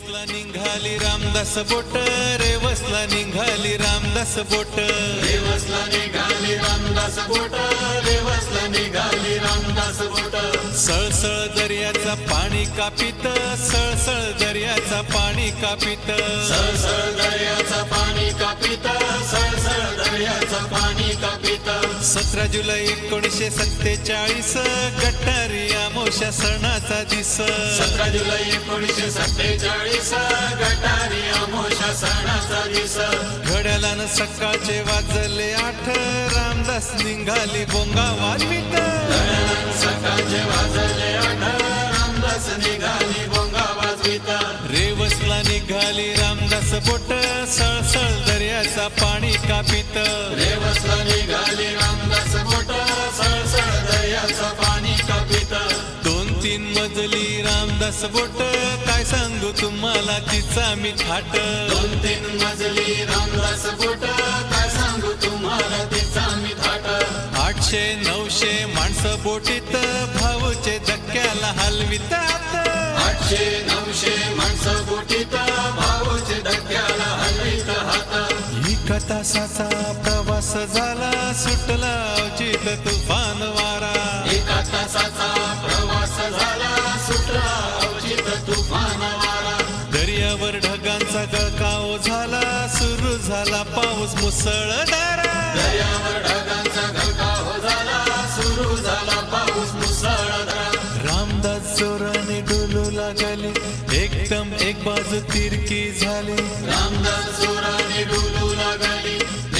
रेवसला निघाली रामदास बोट, रेवसला निघाली रामदास बोट, रेवसला निघाली रामदास बोट, रेवसला निघाली रामदास बोट. सळसळ दर्याचा पाणी कापित, सळसळ दर्याचा पाणी कापित, सळसळ दर्याचा पाणी कापित, सळसळ दर्याचा पाणी कापित. 17 जुलै 1947 गटारी अमावस्या सणाचा दिस, 17 जुलै 1947 गटारी अमावस्या सणाचा दिस. घड्याळानं सकाळचे वाजले 8, रामदास निघाली भोंगा वाजवीत, सकाळचे वाजले 8, रामदास निघाली भोंगा वाजवीत. रेवसला निघाली रामदास बोट, सळसळ दर्याचा पाणी कापित, रेवसला निघाली रामदास बोट, सळसळ दर्याचा पाणी कापित. 2-3 मजली रामदास बोट, काय सांगू तुम्हाला तिचा मी थाट. 2-3 मजली रामदास बोट, काय सांगू तुम्हाला तिचा मी थाट. 800-900 माणसं बोटीत, भाऊचे धक्क्याला हलवितात. 800-900 माणसं बोटीत, भाऊचे धक्क्याला हलवीत हात. 1 तासाचा प्रवास झाला, सुटला अवचित तुफान वारा. 1 तासाचा प्रवास झाला, सुटला अवचित तुफान वारा. दर्यावर ढगांचा गळकाव झाला, सुरू झाला पाऊस मुसळधार. दर्यावर ढगांचा गळकाव झाला, सुरू झाला पाऊस मुसळधार. रामदास जोराने डोलू लागले, एकदम एक बाजू तिरकी झाली. रामदास जोराने डोलू लागली,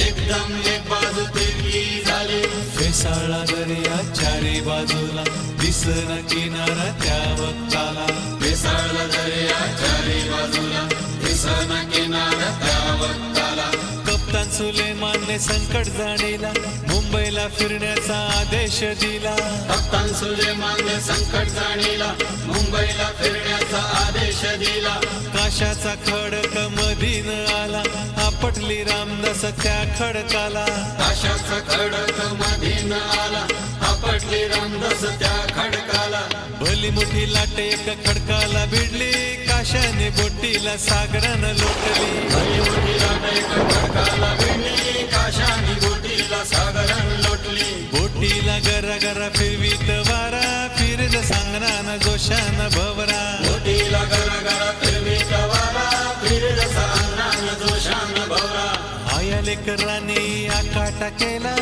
एकदम एक बाजू तिरकी झाली. फेसाळला दर्या चारी बाजूला, दिसना किनारा त्या वक्ताला. मिसळला दर्या चारी बाजूला, दिसना किनारा त्या वक्ताला. कप्तान सुलेमानने संकट जाणीला, मुंबईला फिरण्याचा आदेश दिला. कप्तान सुलेमानने संकट जाणीला, मुंबईला फिरण्याचा आदेश दिला. काशाचा खडक मधीन आला, आपटली रामदास त्या खडकाला. काशाचा खडक मधीन आला, आपटली रामदास त्या खडकाला. भली मोठी लाट एक खडकाला भिडली, काशाने बोटीला सागरानं लोटली. भली मोठी लाट एक खडकाला भिडली, काशाने बोटीला सागरान लोटली. बोटीला गरा गरा फिरवीत वारा, फिरत सांगरान जोशान भवरा. बोटीला गरा गरा फिरवीत वारा, फिरत सांगरान जोशान भवरा. आया लेकरांनी आकाटा केला,